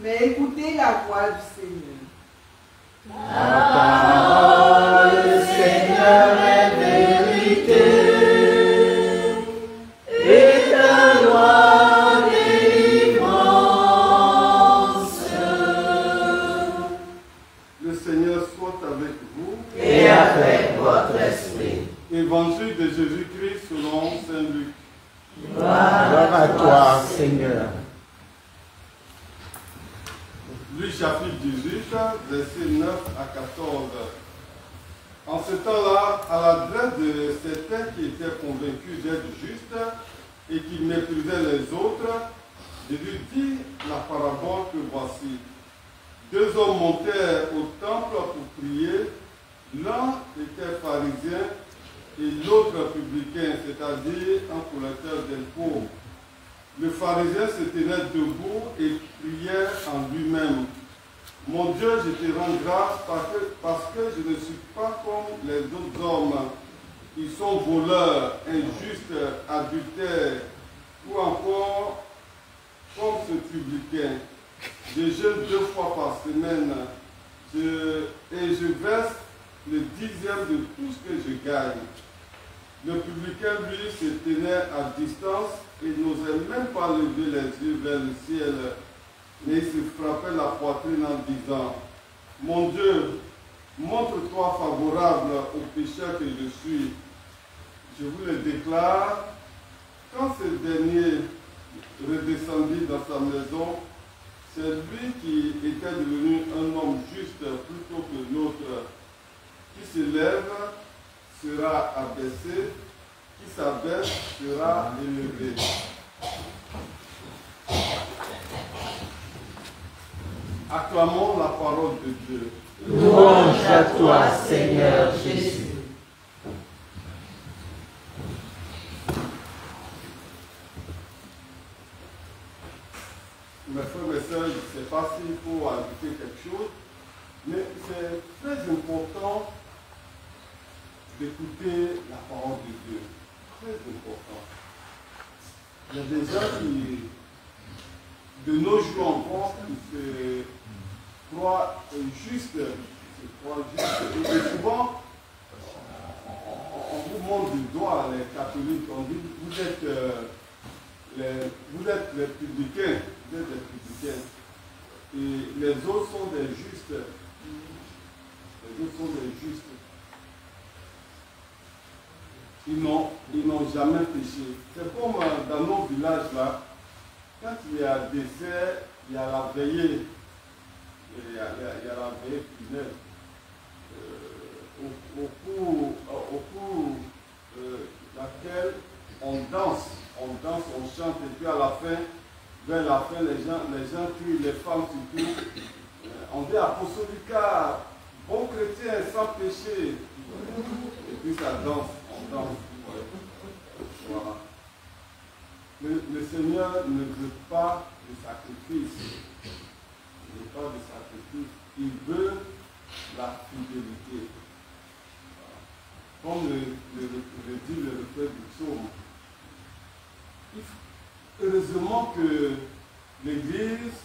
Mais écoutez la voix du Seigneur. La parole du Seigneur est vérité, et ta loi délivrance. Le Seigneur soit avec vous. Et avec votre esprit. Évangile de Jésus-Christ selon Saint Luc. Gloire à toi, Seigneur. Luc chapitre 18, versets 9 à 14. En ce temps-là, à l'adresse de certains qui étaient convaincus d'être justes et qui méprisaient les autres, Jésus dit la parabole que voici. Deux hommes montèrent au temple pour prier. L'un était pharisien et l'autre publicain, c'est-à-dire un collecteur d'impôts. Le pharisien se tenait debout et priait en lui-même. Mon Dieu, je te rends grâce parce que je ne suis pas comme les autres hommes. Ils sont voleurs, injustes, adultères, ou encore comme ce publicain. Je jeûne 2 fois par semaine et je verse le 10e de tout ce que je gagne. Le publicain, lui, se tenait à distance et n'osait même pas lever les yeux vers le ciel, mais il se frappait la poitrine en disant, « Mon Dieu, montre-toi favorable au pécheur que je suis. » Je vous le déclare, quand ce dernier redescendit dans sa maison, c'est lui qui était devenu un homme juste plutôt que l'autre. Qui se lève sera abaissé, qui s'abaisse sera élevé. Acclamons la parole de Dieu. Louange à toi, Seigneur Jésus. Mes frères et sœurs, je ne sais pas s'il faut ajouter quelque chose, mais c'est très important d'écouter la parole de Dieu. Très important. Il y a des gens qui, de nos jours encore, qui se croient justes. Et souvent, on vous montre du doigt, les catholiques, on dit, vous êtes les publicains. Vous êtes des publicains. Et les autres sont des justes. Les autres sont des justes. Ils n'ont jamais péché. C'est comme dans nos villages là, quand il y a décès, il y a la veillée. Il y a la veillée funèbre. Au cours laquelle on danse, on chante, et puis à la fin, vers la fin, les gens crient, les femmes surtout. On dit apostolica, bon chrétien, sans péché. Et puis ça danse, on danse. Voilà. Le Seigneur ne veut pas de sacrifice. Il ne veut pas de sacrifice. Il veut la fidélité. Voilà. Comme le dit le refrain du psaume. Heureusement que l'Église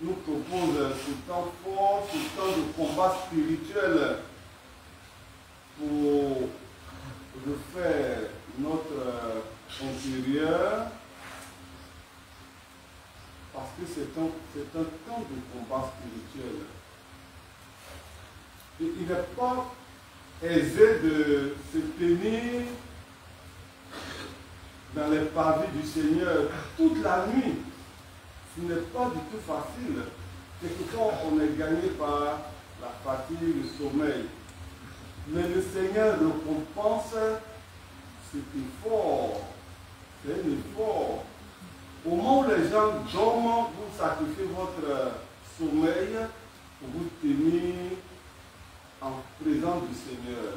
nous propose ce temps fort, ce temps de combat spirituel pour refaire notre intérieur, parce que c'est un temps de combat spirituel. Et il n'est pas aisé de se tenir dans les pavés du Seigneur toute la nuit. Ce n'est pas du tout facile. Quelquefois, on est gagné par la fatigue, le sommeil. Mais le Seigneur récompense cet effort. C'est un effort. Au moment où les gens dorment, vous sacrifiez votre sommeil pour vous tenir en présence du Seigneur.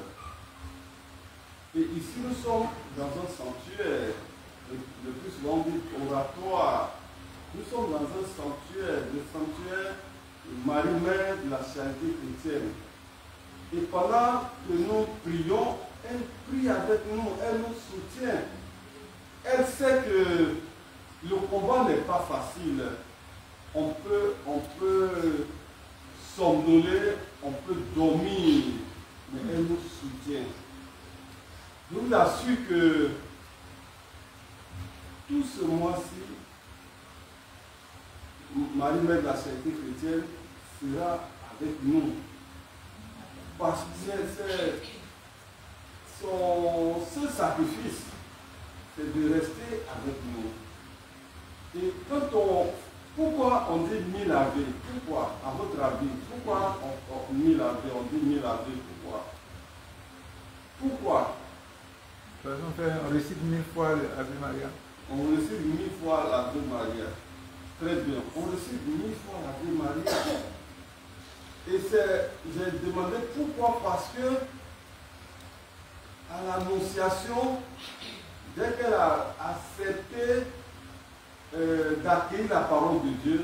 Et ici, nous sommes dans un sanctuaire. Le plus souvent, on dit oratoire. Nous sommes dans un sanctuaire, le sanctuaire Marie-Mère de la charité chrétienne. Et pendant que nous prions, elle prie avec nous, elle nous soutient. Elle sait que le combat n'est pas facile. On peut somnoler, on peut dormir, mais elle nous soutient. Je vous assure que tout ce mois-ci, Marie-Mère de la Charité chrétienne sera avec nous. Parce que c'est son seul sacrifice, c'est de rester avec nous. Et quand pourquoi on dit 1000 ave? Pourquoi, à votre avis, pourquoi on 1000 ave? On dit 1000 ave, pourquoi? Pourquoi? Parce qu'on récite 1000 fois l'Ave Maria. On récite 1000 fois l'Ave Maria. Très bien. On récite 1000 fois l'Ave Maria. Et j'ai demandé pourquoi, parce que à l'Annonciation, dès qu'elle a accepté d'accueillir la parole de Dieu,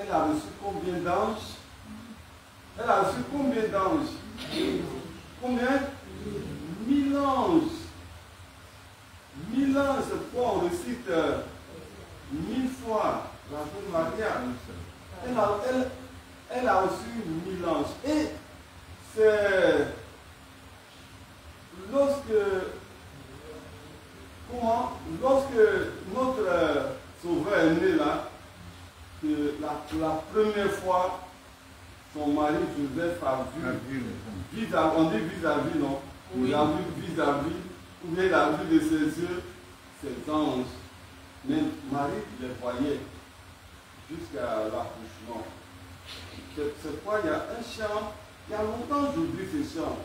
elle a reçu combien d'anges? Elle a reçu combien d'anges? Combien? 1000 anges. 1000 anges, c'est pourquoi on récite 1000 fois l'Ave Maria. Elle a reçu 1000 anges. Et c'est lorsque notre Sauveur est né là, que la première fois, son mari Joseph a vu, on dit vis-à-vis, non? Oui. Il a vu vis-à-vis, ou bien il a vu de ses yeux ses anges. Mais Marie les voyait jusqu'à l'accouchement. C'est pourquoi il y a un chant, il y a longtemps j'oublie ce chant,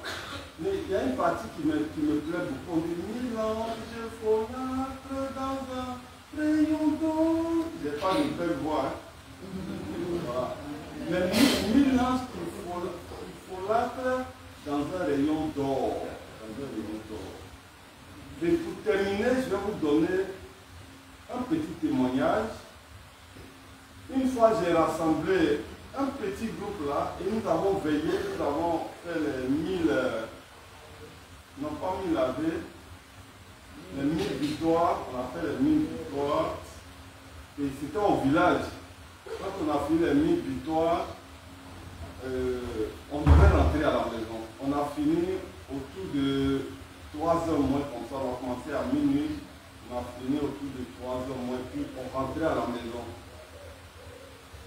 mais il y a une partie qui me plaît beaucoup. On dit 1000 anges folâtres dans un rayon d'eau. Je n'ai pas une belle voix. Voilà. Mais 1000 anges qui folâtrent dans un rayon d'or. Et pour terminer, je vais vous donner un petit témoignage. Une fois, j'ai rassemblé un petit groupe là et nous avons veillé, nous avons fait les 1000, non pas 1000 ave, les 1000 victoires, on a fait les 1000 victoires et c'était au village. Quand on a fini les 1000 victoires, on devait rentrer à la maison. On a fini autour de 3 heures moins comme ça, on a commencé à minuit, on a fini autour de 3 heures moins, puis on rentrait à la maison.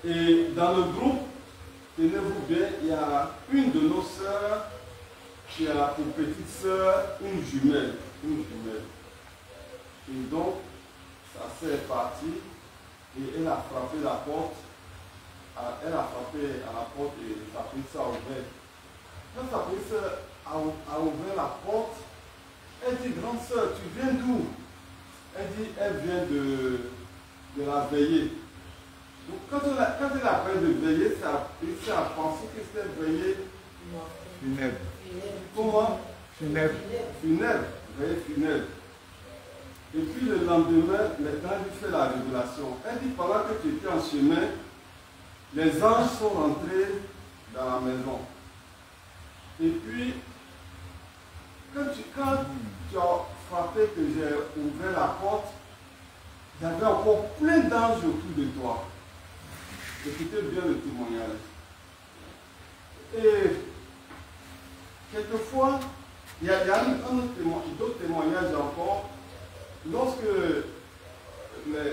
Et dans le groupe, tenez-vous bien, il y a une de nos sœurs qui a pour petite sœur une jumelle. Et donc, sa sœur est partie et elle a frappé la porte. Elle a frappé à la porte et sa petite sœur a ouvert. Quand sa petite sœur a ouvert la porte, elle dit, grande sœur, tu viens d'où? Elle dit, elle vient de la veillée. Donc quand elle a pris de veiller, ça a pensé que c'était veillée funèbre. Comment? Funèbre. Veillée funèbre. Et puis le lendemain, maintenant, elle lui fait la révélation. Elle dit, pendant que tu étais en chemin, les anges sont rentrés dans la maison. Et puis, quand tu as frappé que j'ai ouvert la porte, il y avait encore plein d'anges autour de toi. Écoutez bien le témoignage. Et quelquefois, il y a d'autres témoignages encore. Lorsque les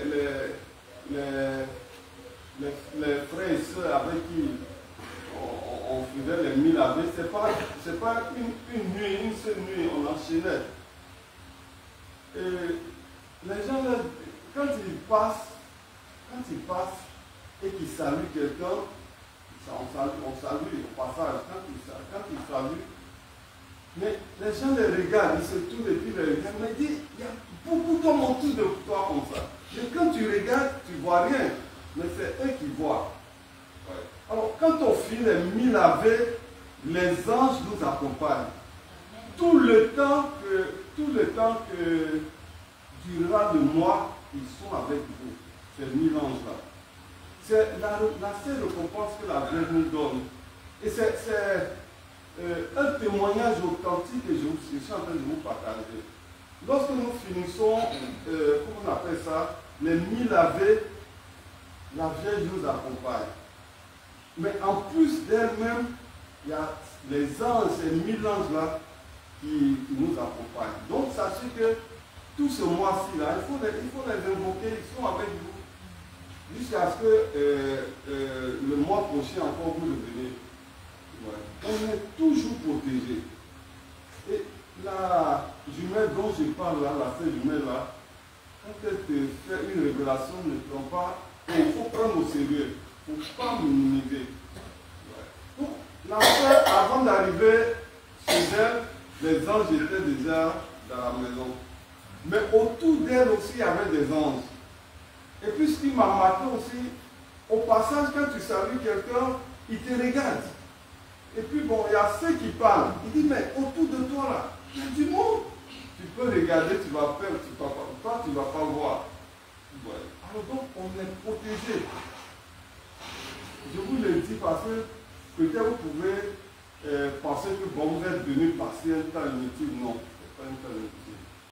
frères et sœurs avec qui on faisait les 1000 ave, c'est pas une nuit, une seule nuit, on enchaînait. Et les gens, quand ils passent, et qu'ils saluent quelqu'un, on salue au passage, quand ils saluent, mais les gens les regardent, ils se tournent et puis les regardent, mais il y a beaucoup d'hommes autour de toi comme ça. Et quand tu regardes, tu ne vois rien, mais c'est eux qui voient. Ouais. Alors quand on finit les 1000 ave, les anges nous accompagnent. Tout le temps que durant le mois, ils sont avec vous, ces 1000 anges-là. C'est la seule récompense que la Vierge nous donne. Et c'est un témoignage authentique que je suis en train de vous partager. Lorsque nous finissons, comment on appelle ça, les 1000 ave, la Vierge nous accompagne. Mais en plus d'elle-même, il y a les anges, ces 1000 anges là, qui nous accompagnent. Donc sachez que tout ce mois-ci là, il faut les invoquer, ils sont avec vous. Jusqu'à ce que le mois prochain encore vous revenez. Ouais. On est toujours protégé. Et la jumelle dont je parle là, la sœur jumelle là, quand elle te fait une révélation, ne prends pas, il faut prendre au sérieux, il ne faut pas minimiser. Ouais. Donc, la sœur, avant d'arriver chez elle, les anges étaient déjà dans la maison. Mais autour d'elle aussi, il y avait des anges. Et puis, ce qui m'a marqué aussi, au passage, quand tu salues quelqu'un, il te regarde. Et puis, bon, il y a ceux qui parlent. Il dit, mais autour de toi, là, il y a du monde. Tu peux regarder, tu vas perdre, toi, tu ne vas pas voir. Ouais. Alors donc, on est protégé. Je vous le dis parce que peut-être vous pouvez penser que bon, vous êtes venu passer un temps inutile. Non, ce n'est pas un temps inutile.